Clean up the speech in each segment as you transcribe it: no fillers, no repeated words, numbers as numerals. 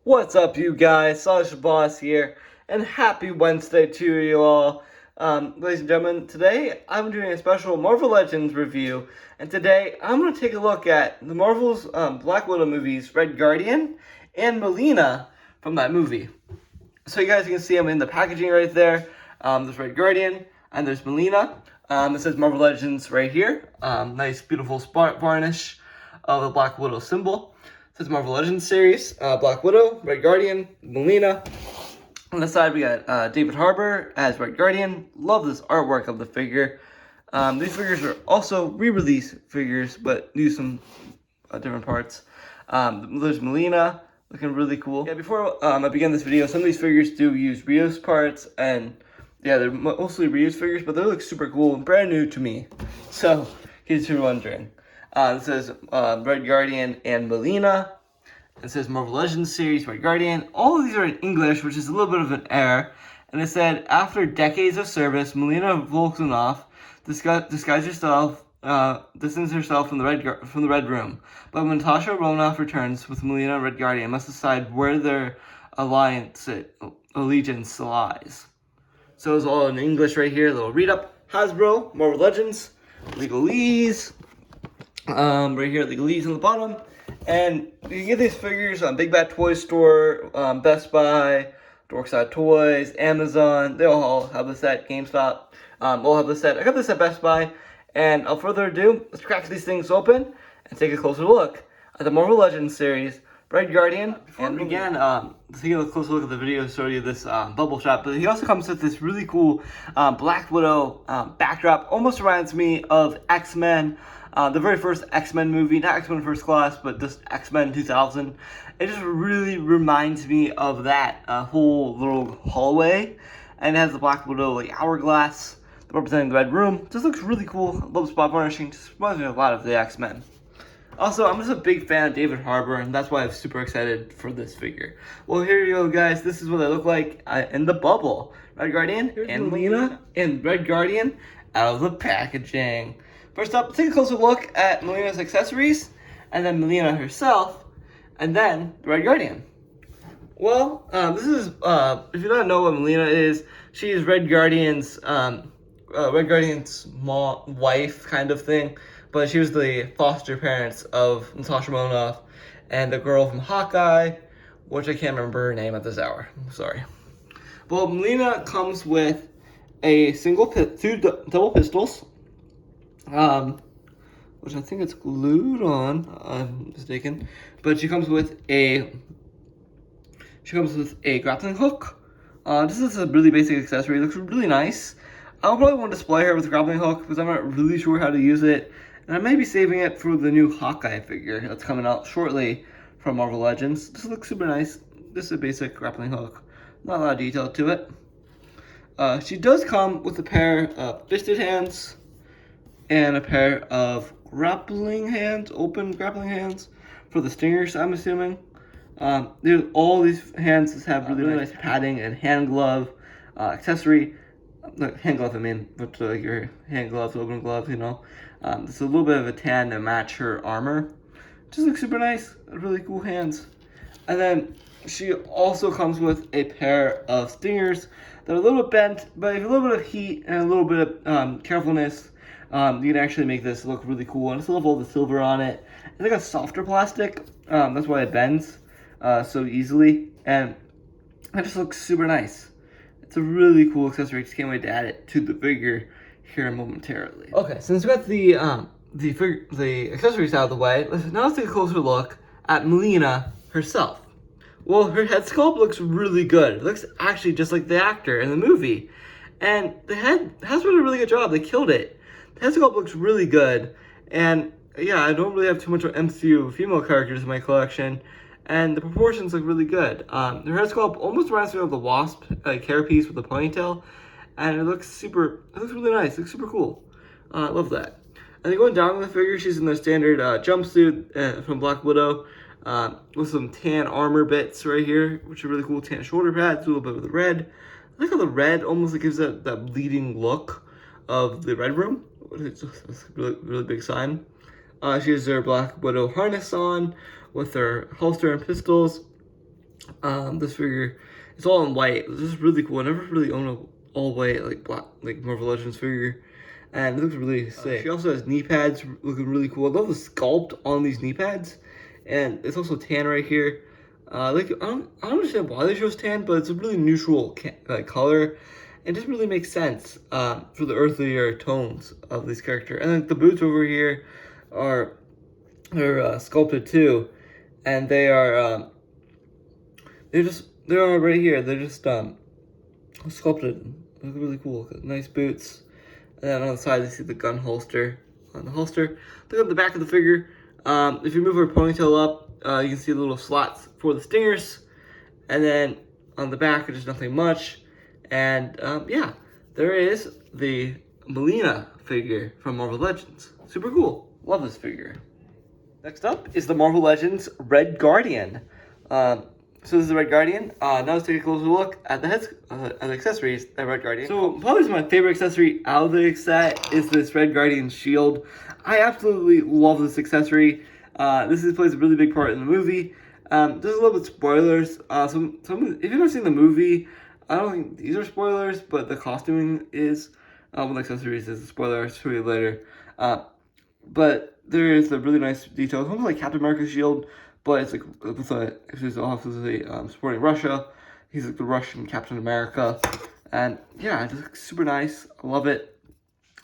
What's up, you guys? Sasha Boss here, and happy Wednesday to you all. Ladies and gentlemen, today I'm doing a special Marvel Legends review, and today I'm going to take a look at the Marvel's Black Widow movies, Red Guardian and Melina from that movie. So you guys can see them in the packaging right there. There's Red Guardian, and there's Melina. It says Marvel Legends right here. Nice, beautiful spot varnish of the Black Widow symbol. It says Marvel Legends series, Black Widow, Red Guardian, Melina. On the side, we got David Harbour as Red Guardian. Love this artwork of the figure. These figures are also re-release figures, but use some different parts. There's Melina, looking really cool. Yeah, before I begin this video, some of these figures do use reuse parts, and yeah, they're mostly reused figures, but they look super cool and brand new to me. So, in case you're wondering. It says Red Guardian and Melina. It says Marvel Legends series, Red Guardian. All of these are in English, which is a little bit of an error. And it said, after decades of service, Melina Volkanoff disguises herself, distances herself from the Red Room. But when Natasha Romanoff returns with Melina and Red Guardian, must decide where their allegiance lies. So it's all in English right here. A little read up. Hasbro, Marvel Legends, legalese. Right here, legalese on the bottom. And you can get these figures on Big Bad Toy Store, Best Buy, Dorkside Toys, Amazon. They all have this at GameStop. All have this at. I got this at Best Buy. And without further ado, let's crack these things open and take a closer look at the Marvel Legends series, Red Guardian. And again, taking a closer look at the video, show you this bubble shot. But he also comes with this really cool Black Widow backdrop. Almost reminds me of X-Men. The very first X-Men movie, not X-Men First Class, but just X-Men 2000. It just really reminds me of that whole little hallway. And it has the Black Widow like hourglass representing the Red Room. Just looks really cool. Love spot varnishing. Just reminds me a lot of the X-Men. Also, I'm just a big fan of David Harbour, and that's why I'm super excited for this figure. Well, here you go, guys. This is what they look like in the bubble. Red Guardian and Melina and Red Guardian out of the packaging. First up, take a closer look at Melina's accessories, and then Melina herself, and then the Red Guardian. Well, this is, if you don't know what Melina is, she is Red Guardian's wife kind of thing, but she was the foster parents of Natasha Romanoff and the girl from Hawkeye, which I can't remember her name at this hour. I'm sorry. Well, Melina comes with a two double pistols, which I think it's glued on, I'm mistaken, but she comes with a grappling hook. This is a really basic accessory. It looks really nice. I'll probably want to display her with a grappling hook because I'm not really sure how to use it, and I may be saving it for the new Hawkeye figure that's coming out shortly from Marvel Legends. This looks super nice. This is a basic grappling hook. Not a lot of detail to it. She does come with a pair of fisted hands and a pair of grappling hands, open grappling hands for the stingers, I'm assuming. All these hands have really nice padding and hand glove accessory. Hand glove, I mean, but like your hand gloves, open gloves, you know. It's a little bit of a tan to match her armor. Just looks super nice. Really cool hands. And then she also comes with a pair of stingers that are a little bit bent, but with a little bit of heat and a little bit of carefulness, you can actually make this look really cool. And it's still have all the silver on it. It's like a softer plastic. That's why it bends so easily. And it just looks super nice. It's a really cool accessory. Just can't wait to add it to the figure here momentarily. Okay, since we got the accessories out of the way, let's take a closer look at Melina herself. Well, her head sculpt looks really good. It looks actually just like the actor in the movie. And the head has done a really good job. They killed it. The head sculpt looks really good. And yeah, I don't really have too much of MCU female characters in my collection. And the proportions look really good. Her head sculpt almost reminds me of the Wasp hairpiece with the ponytail. And it looks really nice. It looks super cool. I love that. And then going down the figure, she's in the standard jumpsuit from Black Widow. With some tan armor bits right here, which are really cool. Tan shoulder pads, a little bit of the red. I like how the red almost gives that bleeding look of the Red Room. It's a really big sign. She has her Black Widow harness on with her holster and pistols. This figure, it's all in white. This is really cool. I never really owned a all white like black like Marvel Legends figure, and it looks really sick. She also has knee pads looking really cool. I love the sculpt on these knee pads, and it's also tan right here. Like I don't understand why they chose tan, but it's a really neutral color. It just really makes sense for the earthier tones of this character. And then the boots over here are they're sculpted too, and they're right here. They're just sculpted. They look really cool. Nice boots. And then on the side, you see the gun holster on the holster. Look at the back of the figure. If you move her ponytail up, you can see the little slots for the stingers. And then on the back, there's nothing much. And yeah, there is the Melina figure from Marvel Legends. Super cool. Love this figure. Next up is the Marvel Legends Red Guardian. So this is the Red Guardian. Now let's take a closer look at the heads, at the accessories that Red Guardian. So probably my favorite accessory out of the set is this Red Guardian shield. I absolutely love this accessory. This plays a really big part in the movie. There's a little bit spoilers. If you've never seen the movie, I don't think these are spoilers, but the costuming is. One of the accessories is a spoiler. I'll show you later. But there is a really nice detail. It's almost like Captain America's shield, but it's like with supporting Russia. He's like the Russian Captain America, and yeah, it just looks super nice. I love it.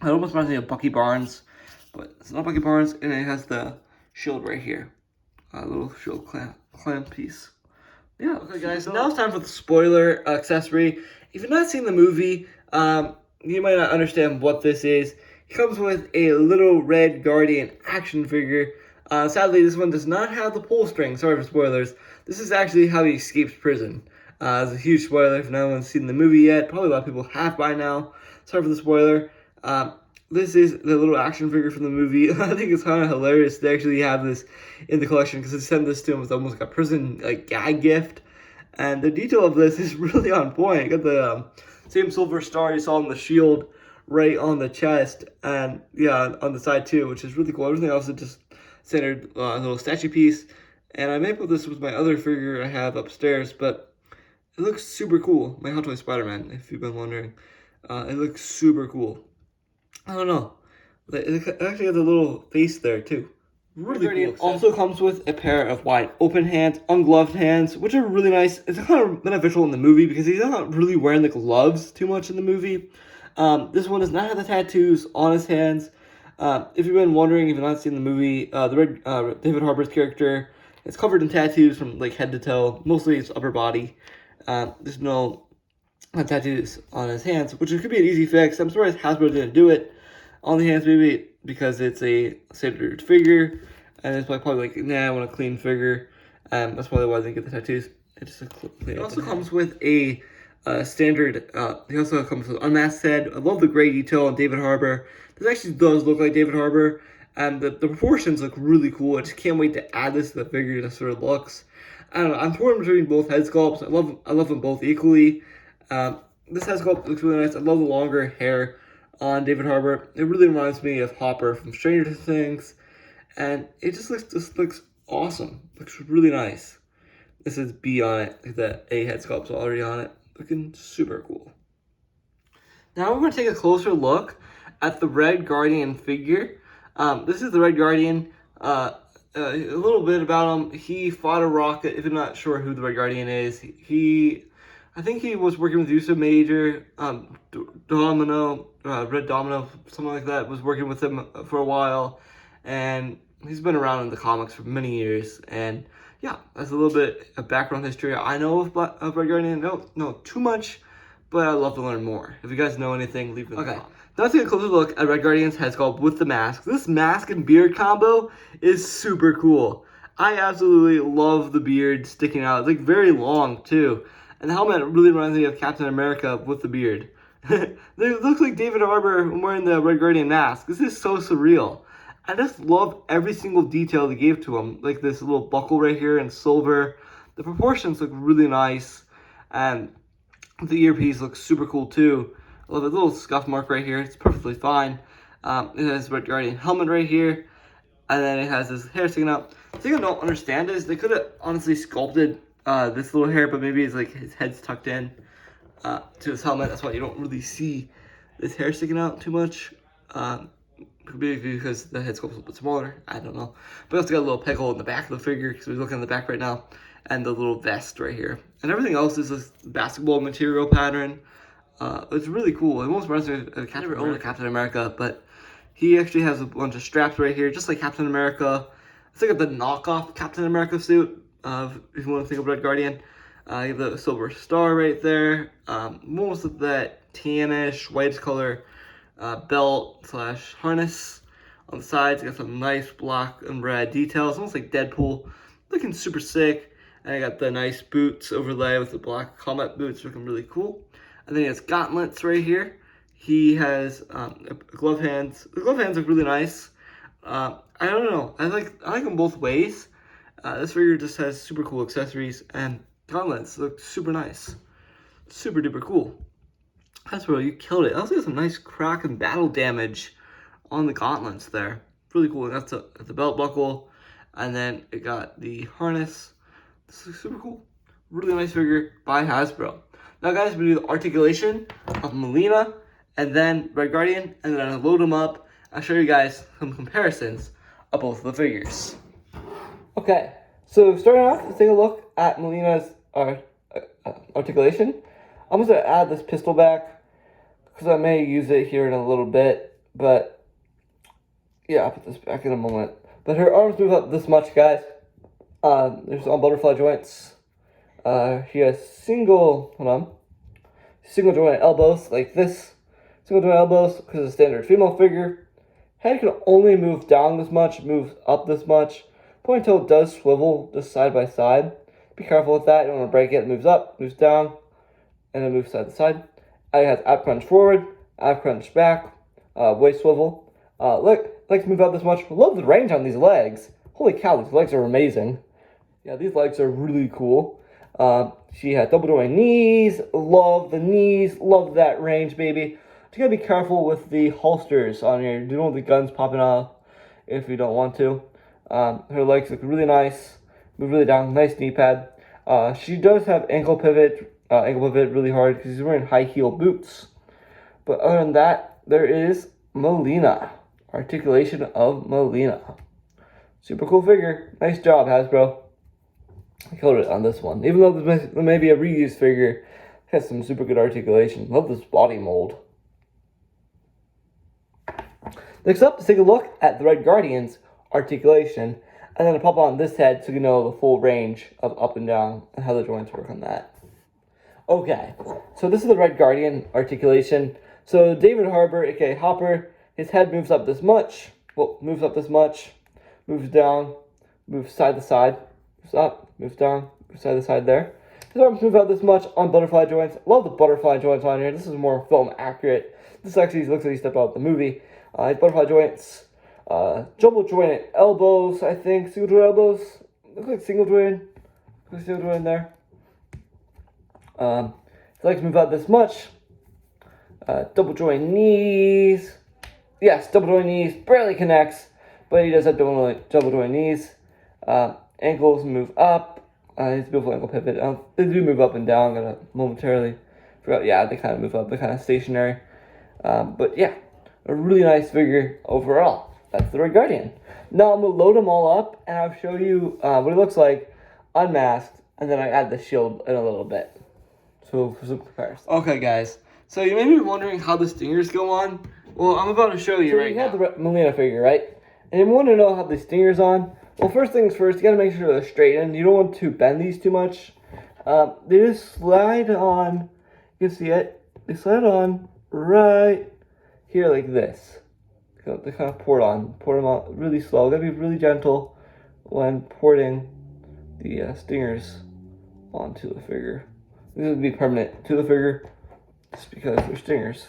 It almost reminds me of Bucky Barnes, but it's not Bucky Barnes, and it has the shield right here, a little shield clamp piece. Yeah, okay, guys. So now it's time for the spoiler accessory. If you've not seen the movie, you might not understand what this is. It comes with a little Red Guardian action figure. Sadly, this one does not have the pull string. Sorry for spoilers. This is actually how he escapes prison. It's a huge spoiler if no one's seen the movie yet. Probably a lot of people have by now. Sorry for the spoiler. This is the little action figure from the movie. I think it's kind of hilarious they actually have this in the collection because they sent this to him with almost like a prison gag gift. And the detail of this is really on point. Got the same silver star you saw on the shield right on the chest, and yeah, on the side too, which is really cool. Everything else is just standard little statue piece. And I may put this with my other figure I have upstairs, but it looks super cool. My Hot Toy Spider-Man, if you've been wondering. It looks super cool. I don't know. It actually has a little face there too. Really cool. It also comes with a pair of wide open hands, ungloved hands, which are really nice. It's kind of beneficial in the movie because he's not really wearing the gloves too much in the movie. This one does not have the tattoos on his hands. If you've been wondering, if you've not seen the movie, David Harbour's character is covered in tattoos from like head to toe, mostly his upper body. There's no tattoos on his hands, which could be an easy fix. I'm surprised Hasbro didn't do it on the hands, maybe because it's a standard figure, and it's probably like, nah, I want a clean figure. That's probably why they get the tattoos. It also comes with a standard. He also comes with unmasked head. I love the gray detail on David Harbour. This actually does look like David Harbour, and the proportions look really cool. I just can't wait to add this to the figure. Just sort of looks. I don't know. I'm torn between both head sculpts. I love them both equally. This head sculpt looks really nice. I love the longer hair on David Harbour. It really reminds me of Hopper from Stranger Things, and it just looks awesome. Looks really nice. This is B on it. The A head sculpt's already on it. Looking super cool. Now we're going to take a closer look at the Red Guardian figure. This is the Red Guardian. A little bit about him. He fought a rocket. If you're not sure who the Red Guardian is, I think he was working with Yusuf Major, Domino, Red Domino, something like that, was working with him for a while. And he's been around in the comics for many years. And yeah, that's a little bit of background history. I know of Red Guardian, no too much, but I'd love to learn more. If you guys know anything, leave it in the comments. Now let's take a closer look at Red Guardian's head sculpt with the mask. This mask and beard combo is super cool. I absolutely love the beard sticking out. It's like very long too. And the helmet really reminds me of Captain America with the beard. It looks like David Harbour wearing the Red Guardian mask. This is so surreal. I just love every single detail they gave to him. Like this little buckle right here in silver. The proportions look really nice. And the earpiece looks super cool too. I love a little scuff mark right here. It's perfectly fine. It has Red Guardian helmet right here. And then it has this hair sticking out. The thing I don't understand is they could have honestly sculpted this little hair, but maybe it's like his head's tucked in to his helmet. That's why you don't really see this hair sticking out too much. Maybe because the head sculpt's a little bit smaller. I don't know. But also got a little peg hole in the back of the figure, because we're looking at the back right now, and the little vest right here. And everything else is this basketball material pattern. It's really cool. It almost reminds me of Captain America, but he actually has a bunch of straps right here, just like Captain America. It's like the knockoff Captain America suit, if you want to think of Red Guardian. You have the silver star right there. Most of that tannish, white color belt / harness. On the sides, you got some nice black and red details, almost like Deadpool. Looking super sick. And I got the nice boots overlay with the black combat boots, looking really cool. And then he has gauntlets right here. He has glove hands. The glove hands look really nice. I don't know. I like them both ways. This figure just has super cool accessories, and gauntlets look super nice. Super duper cool. Hasbro, you killed it. I also got some nice crack and battle damage on the gauntlets there. Really cool. That's the belt buckle, and then it got the harness. This is super cool. Really nice figure by Hasbro. Now, guys, we do the articulation of Melina, and then Red Guardian, and then I'll load them up. I'll show you guys some comparisons of both of the figures. Okay, so starting off, let's take a look at Melina's articulation. I'm just going to add this pistol back, because I may use it here in a little bit, but yeah, I'll put this back in a moment. But her arms move up this much, guys. There's on butterfly joints. She has single joint elbows like this. Single joint elbows because it's a standard female figure. Head can only move down this much, moves up this much. Ponytail does swivel just side by side. Be careful with that. You don't want to break it. It moves up, moves down, and then moves side to side. It has ab crunch forward, ab crunch back, waist swivel. Legs move out this much. Love the range on these legs. Holy cow, these legs are amazing. Yeah, these legs are really cool. She had double joint knees. Love the knees. Love that range, baby. You gotta be careful with the holsters on here. You don't want the guns popping off if you don't want to. Her legs look really nice. Move really down. Nice knee pad. She does have ankle pivot really hard because she's wearing high heel boots. But other than that, there is Melina. Articulation of Melina. Super cool figure. Nice job, Hasbro. I killed it on this one. Even though this may be a reused figure, it has some super good articulation. Love this body mold. Next up, let's take a look at the Red Guardian's articulation. And then I'll pop on this head so you know the full range of up and down and how the joints work on that. Okay, so this is the Red Guardian articulation. So David Harbour, aka Hopper, his head moves up this much. Well, moves up this much. Moves down. Moves side to side. Moves up. Moves down. Moves side to side there. His arms move out this much on butterfly joints. Love the butterfly joints on here. This is more film accurate. This actually looks like he stepped out of the movie. His butterfly joints. Jumbo jointed elbows, I think. Single joint elbows. Looks like single joint. Looks like single joint there. His legs move out this much. Double joint knees. Yes, double joint knees. Barely connects, but he does have double joint knees. Ankles move up. His beautiful ankle pivot. They do move up and down. I'm gonna momentarily forgot. Yeah, they kind of move up. They're kind of stationary. But yeah, a really nice figure overall. That's the Red Guardian. Now I'm gonna load them all up, and I'll show you what it looks like unmasked, and then I add the shield in a little bit. So for some comparison. Okay, guys. So you may be wondering how the stingers go on. Well, I'm about to show you right now. So you have the Melina figure, right? And you want to know how the stingers on. Well, first things first, you gotta make sure they're straightened. You don't want to bend these too much. They just slide on. You can see it. They slide on right here like this. They kind of port them on really slow. Gotta be really gentle when porting the stingers onto the figure. These would be permanent to the figure just because they're stingers.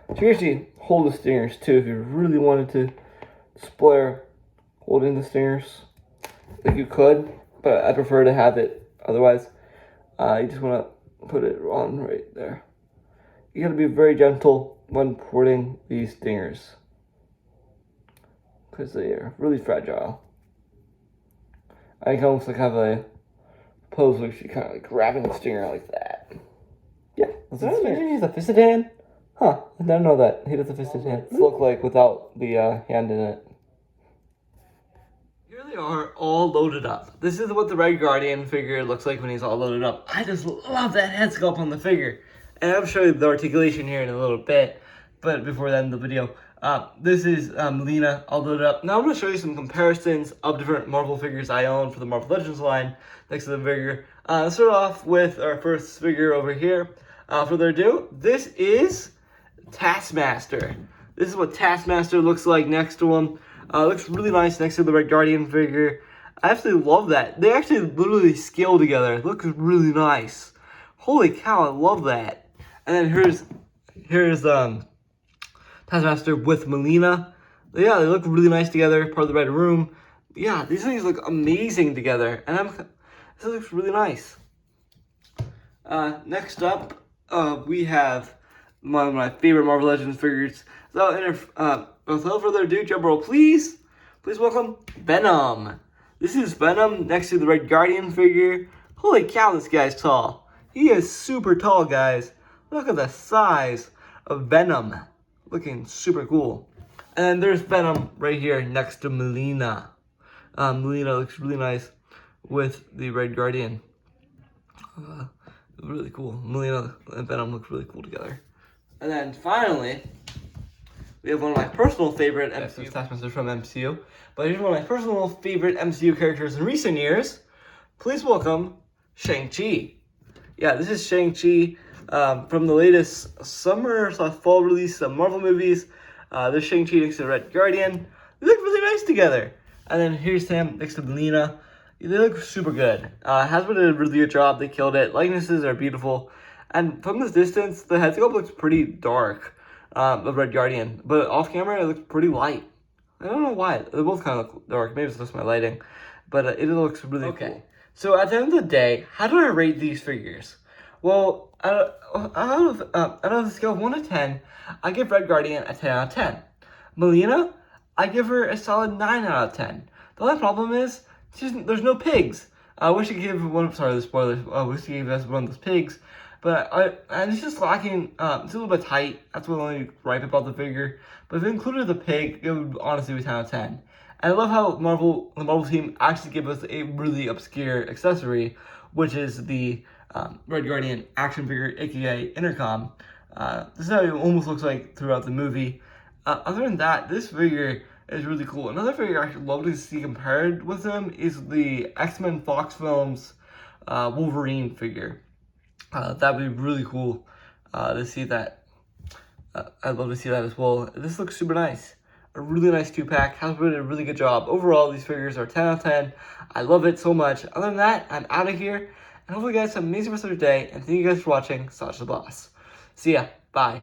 So you can actually hold the stingers too if you really wanted to display holding the stingers. Like you could, but I prefer to have it otherwise. You just want to put it on right there. You gotta be very gentle when porting these stingers because they are really fragile. I can almost like have a pose where she's kind of like grabbing the stinger like that. Yeah. Does that mean he's a fisted hand? Huh, I didn't know that. He does a fisted hand. It's look like without the hand in it. Here they are, all loaded up. This is what the Red Guardian figure looks like when he's all loaded up. I just love that head sculpt on the figure. And I'll show you the articulation here in a little bit. But before that in the video, this is Melina all loaded up. Now I'm going to show you some comparisons of different Marvel figures I own for the Marvel Legends line next to the figure. Let's start off with our first figure over here. Further ado, this is Taskmaster. This is what Taskmaster looks like next to him. Looks really nice next to the Red Guardian figure. I absolutely love that. They actually literally scale together. It looks really nice. Holy cow, I love that. And then here's Taskmaster with Melina. Yeah, they look really nice together, part of the Red Room. Yeah, these things look amazing together. And this looks really nice. Next up, we have one of my favorite Marvel Legends figures. So, without further ado, drum roll, please welcome Venom. This is Venom next to the Red Guardian figure. Holy cow, this guy's tall. He is super tall, guys. Look at the size of Venom. Looking super cool. And there's Venom right here next to Melina. Melina looks really nice with the Red Guardian. Really cool. Melina and Venom look really cool together. And then finally, we have one of my personal favorite MCU Taskmaster from MCU. But here's one of my personal favorite MCU characters in recent years. Please welcome Shang-Chi. Yeah, this is Shang-Chi from the latest summer/fall release of Marvel movies. There's Shang-Chi next to the Red Guardian. They look really nice together. And then here's Sam next to Melina. They look super good. Hasbro did a really good job. They killed it. Likenesses are beautiful. And from this distance, the head sculpt looks pretty dark, of Red Guardian. But off camera, it looks pretty light. I don't know why. They both kind of look dark. Maybe it's just my lighting. But it looks really cool. So at the end of the day, how do I rate these figures? Well, out of the scale of 1 to 10, I give Red Guardian a 10 out of 10. Melina, I give her a solid 9 out of 10. The only problem is, there's no pigs. I wish I could give one. Sorry, the spoilers. I wish I could give us one of those pigs, but and it's just lacking. It's a little bit tight. That's what I only gripe about the figure. But if it included the pig, it would honestly be 10 out of 10. And I love how the Marvel team actually gave us a really obscure accessory, which is the Red Guardian action figure, aka Intercom. This is how it almost looks like throughout the movie. Other than that, this figure is really cool. Another figure I would love to see compared with him is the X-Men Fox Films Wolverine figure. That would be really cool to see that. I'd love to see that as well. This looks super nice. A really nice 2-pack. Hasbro did a really good job. Overall, these figures are 10 out of 10. I love it so much. Other than that, I'm out of here. And hopefully you guys have an amazing rest of your day. And thank you guys for watching Sasha the Boss. See ya. Bye.